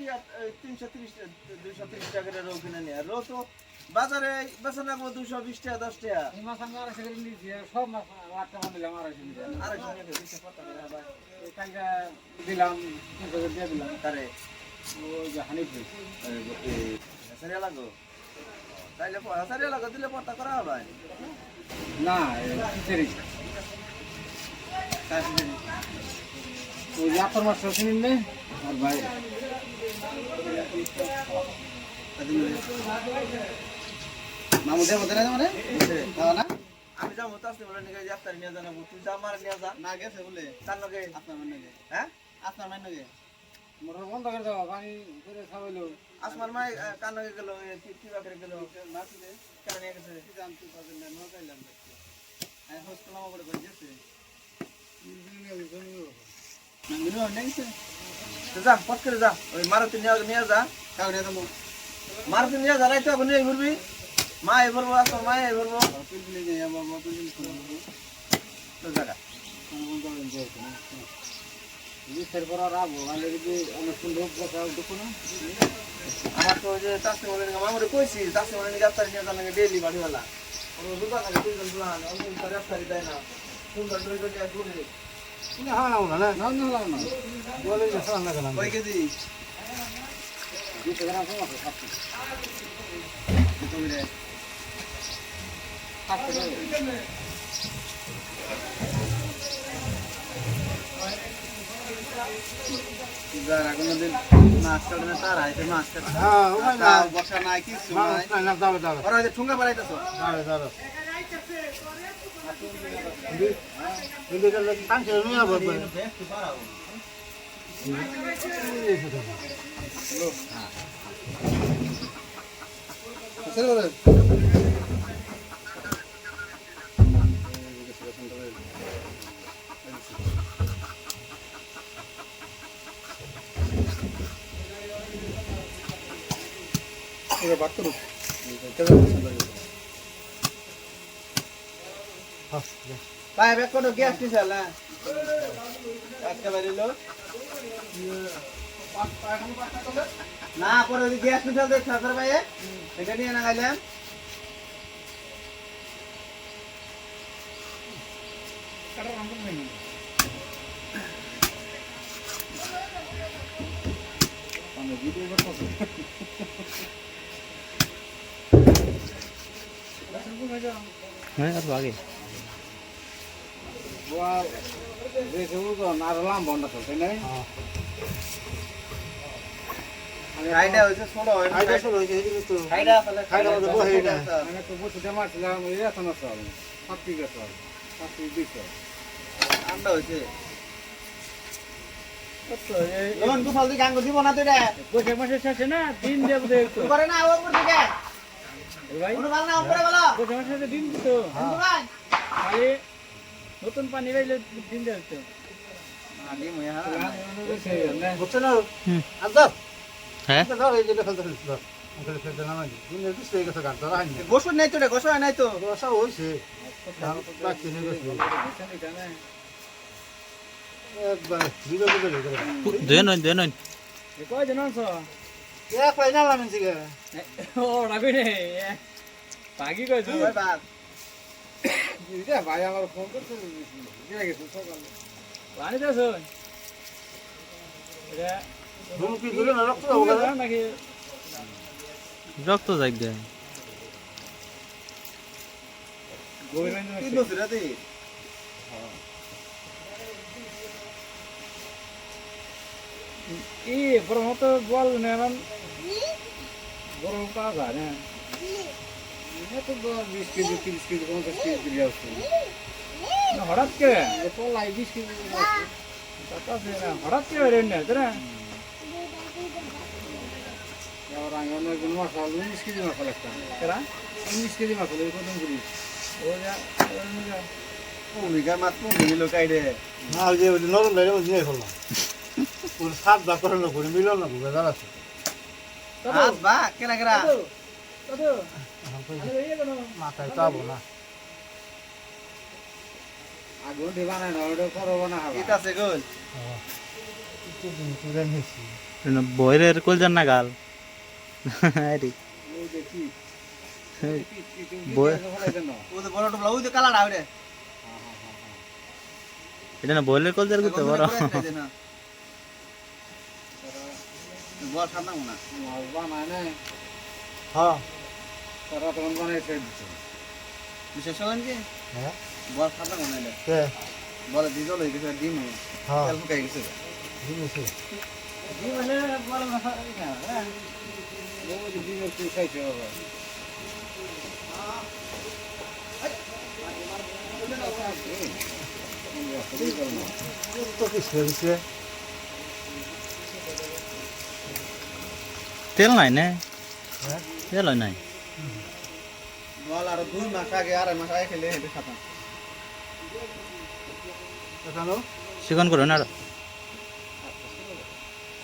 কি 330 230 টাকার রো কিনে নিয়ে রো তো বাজারে বেচা লাগবো 220 টাকা 10 টাকা এই মাছ আমরা 250 করে নিয়েছি সব মাছ 8 টাকা দিলাম 250 দিলাম 250 টাকা দিতে পারতা না ভাই এই টাকা দিলাম 300 করে দিয়ে দিলাম তারে ও যে হানিফ সারিয়া লাগো তাইলে সারিয়া লাগো দিলে পড়তা করা হবে না সেরি কাশি ওই যে আপনার মাছ কিনে নে আর বাইরে মামুদের মধ্যে না মানে না আমি যাবো তো আসতে বলে নিয়ে যাত্রা নিয়ে জানাবো তুই যা মার নিয়ে যা না গেছে বলে তার লগে আপনার মানে গে হ্যাঁ আপনার মানে গে মোটর বন্ধ করে দাও পানি করে খাওয়াইলো আসমান মাই কার লগে গেল কি বাকরে গেল মাসিলে কেন নিয়ে গেছে কি জানতে পারবেন না নয় পাইলাম আমি হোস্টেল নামা করে গেছে মিনু নেইছে তো যা পট করে যা ওই মারুতি নিয়ে যা কাউ নিয়ে যাবো মারুতি নিয়ে যা রাইতো এখন নিয়ে ঘুরবি মা এই বলবো আসো মা এই বলবো পিলপিলি নিয়ে যাবো পিলপিলি করবো তো জায়গা এরপর আর আবো মানে যদি অনুষ্ঠান ঢোক বসাও দেখো না আমার তো ওই যে চাষি মনে নিয়ে মামুরে কইছি চাষি মনে নিয়ে যাত্রা নিয়ে জানা ডেইলি বাড়িওয়ালা ওর দুটো থাকে দুইজন দুলান অন্য রাস্তায় দেয় না সুন্দর করে করে ঘুরে তুমি হাওয়া না না না না না বলে যে সারা লাগা না কয় কেজি 20 গ্রাম সমস্যা খাচ্ছি তুমি রে যারা কোনদিন মাছ কাটে তার আইতে মাছ কাটে হ্যাঁ ও ভাই না বসা নাই কিছু নাই না দাও দাও ওরা ওই যে ঠুঙ্গা বাড়াইতেছো দাও দাও কিন্তু এটা টানছে নিয়ে আবার চল বলে ওরে বাত করো কেমন ভাই ব্যাক করো গ্যাস নিছে না আজকে বাড়িলো না পরে ওই গ্যাস নিছে দেখ সাসর ভাই এটা নিয়ে না গাইলাম আমরা ভিডিও করতেছি হ্যাঁ আর আগে বুয়া দেখে তো নারলাম বন্ধ করতে নাই আইডা হইছে ছোট হয় না আইডা শুরু হইছে এই তো আইডা আসলে খাইডা মধ্যে বহে না আমি তো বুঝতে মারছিলাম এই এত না সব সব ঠিক আছে সব ঠিক দিছে আন্ডা হইছে লোন কো ফালতু গাঙ্গ দিব না তুই রে বৈশাখ মাসের শেষে না দিন দেব দেখতো করে না ও করতে কে ভাই কোন বাল না উপরে বলো বৈশাখ মাসের দিন দিত ভাই খালি নতুন পানি পাইলে দিন দেখতো আদি ময়া বুঝছ না আদা হ্যাঁ দাও এই যে ফেলতে দাও ফেলতে ফেলতে না মানে দিন দিস এই কথা গান তোরা আইনি গোসল নাই তো রে গোসল নাই তো রসা হইছে বাকি নেই গেছে একবার ভিডিও করে দুয়ে নয় কয় জন আছো এক ফাইনাল আমি জিগে ও রাখি নে পাগি কইছো ভাই বাপ দিদা ভাই আমার ফোন করতে দিয়ে গেছে সকালে পানি দাও এটা ধুমকি ধরে না রক্ত দাও ওটা নাকি রক্ত যাক দেয় গোবিন্দ কি দোসি রাতে ই বড় তো বল নেন বড় কা জানে এটা তো 20 কেজি 30 কেজি 50 কেজি দিয়ে আসছে না হঠাৎ কে তো লাই 20 কেজি টাকা সে না হঠাৎ কে রেন না তোরা আর আঙ্গনে কোন মশলা 19 কেজি মশলা একটা কেরা 19 কেজি মশলা এই কত করি ও যা ও বিঘা মাত্র নিল কাইরে না যে নরম ধরে নিয়ে ফেললাম ওর সাত ভাগ করে না করে মিলন না বুঝা যাচ্ছে হাত বা কেনা কেনা মাথায় চাবো না আগুন দিবা না ওটা করবো না এটা আছে গোল তুই নিয়েছি বইরের কলজার নাগাল আরে ওই দেখি বই ও তো বড় টুকলা ওই তো কালাটা ওরে এটা না বইলের কলজার করতে বড় বল ঠান্ডা মনে মাছ বানায় না হ্যাঁ তারা তখন বানায় ছেড়ে দিচ্ছে বিশেষ করেন কি হ্যাঁ বল ঠান্ডা মনে হয় কে বলে ডিজল হয়ে গেছে ডিম হয়ে হ্যাঁ তেল ফুকাই গেছে জিনিস ডিম হলে বড় না হ্যাঁ ওই যে ডিমের কি খাইছে বাবা তো কি ছেড়েছে তেল নাই না হ্যাঁ তেল হয় নাই বল আর 2 মাস আগে আর মাস আগে খেলে হেঁটে খাতাম এখানো চিকন করুন আর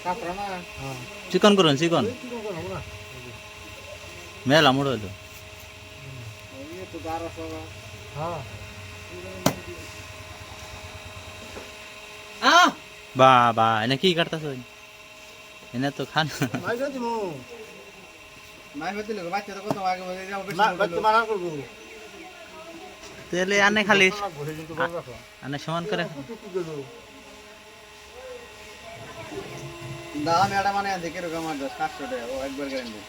কাপড় না হ্যাঁ চিকন করুন চিকন কি করব না মেলা মুড়ো হইলো ওই তো দাঁড়া সব হ্যাঁ বাবা এনে কি কাটতাছ এনে তো খান মাই যাই দিমু মাই হতে লোক বাচ্চা তো কত আগে বলে যাও বেশি বাচ্চা মারা করব তেলে আনে খালি বসে কিন্তু বড় রাখো আনে সমান করে কি করব দাম এটা মানে দেখে রকম আমার 700 টাকা ও একবার গ্যারান্টি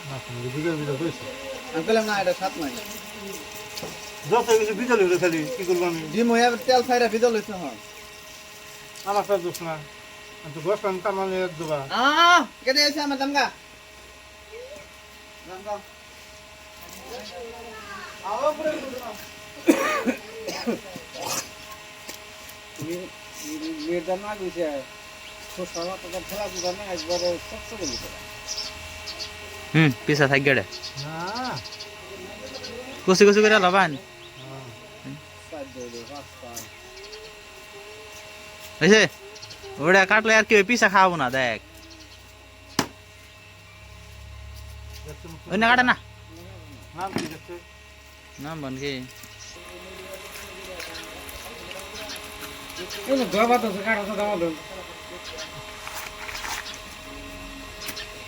না তুমি ভিডিও কইছ আমি বললাম না এটা 7 নাই যত কিছু ভিডিও লিখে খালি কি করব আমি ডিম হয়ে তেল ফাইরা ভিতর লইছে হ্যাঁ আমার কাছে দোষ না আমি তো বসলাম তার মানে এক দুবার কেটে এসে আমার দামগা দামগা আও পুরো মেয়েটা না গেছে তো সারা তো খেলা দুটা না একবারে সবচেয়ে গেছে পিসা থাক গেড়ে না কুচি কুচি করে লবান হয়েছে ওটা কাটলে আর কি ওই পিসা খাওয়াবো না দেখ ওই না কাটে না নাম কি দেখতে নাম বন কি ওই ধোবা তো কাটা তো দাও দন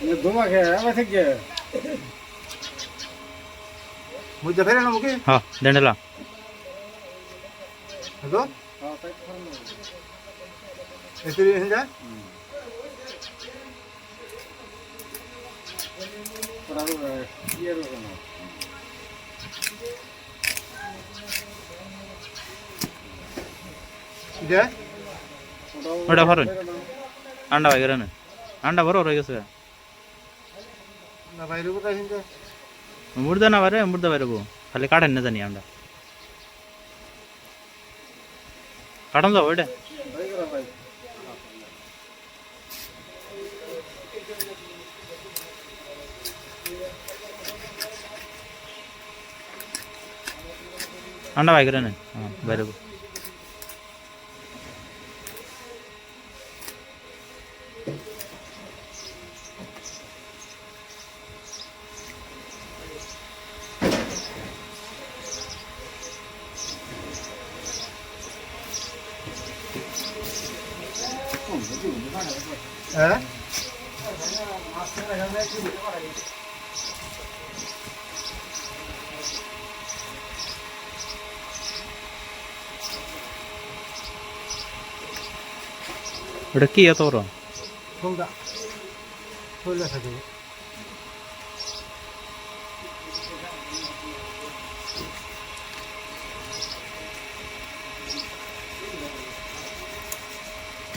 এ ধোবা কে আবার থেকে মুজা ফেরে না মুকে হ্যাঁ দেন্ডলা হ্যালো হ্যাঁ তাই ফরম এসে এসে যা পড়াও ইয়ে রো না দে ওটা ভরুন আন্ডা ভাই না আন্ডা ভরো রয়ে গেছে না বাইরে কোথায় হিন্দে মুর্দা না বারে মুর্দা বাইরবো খালি কাটেন না জানি আমরা কাটন যাবো এটা ভাই করা ভাই আন্ডা ভাই করে না হ্যাঁ বাইরবো হ্যাঁ ওটা কি এত বড় কোনটা চলে থাকে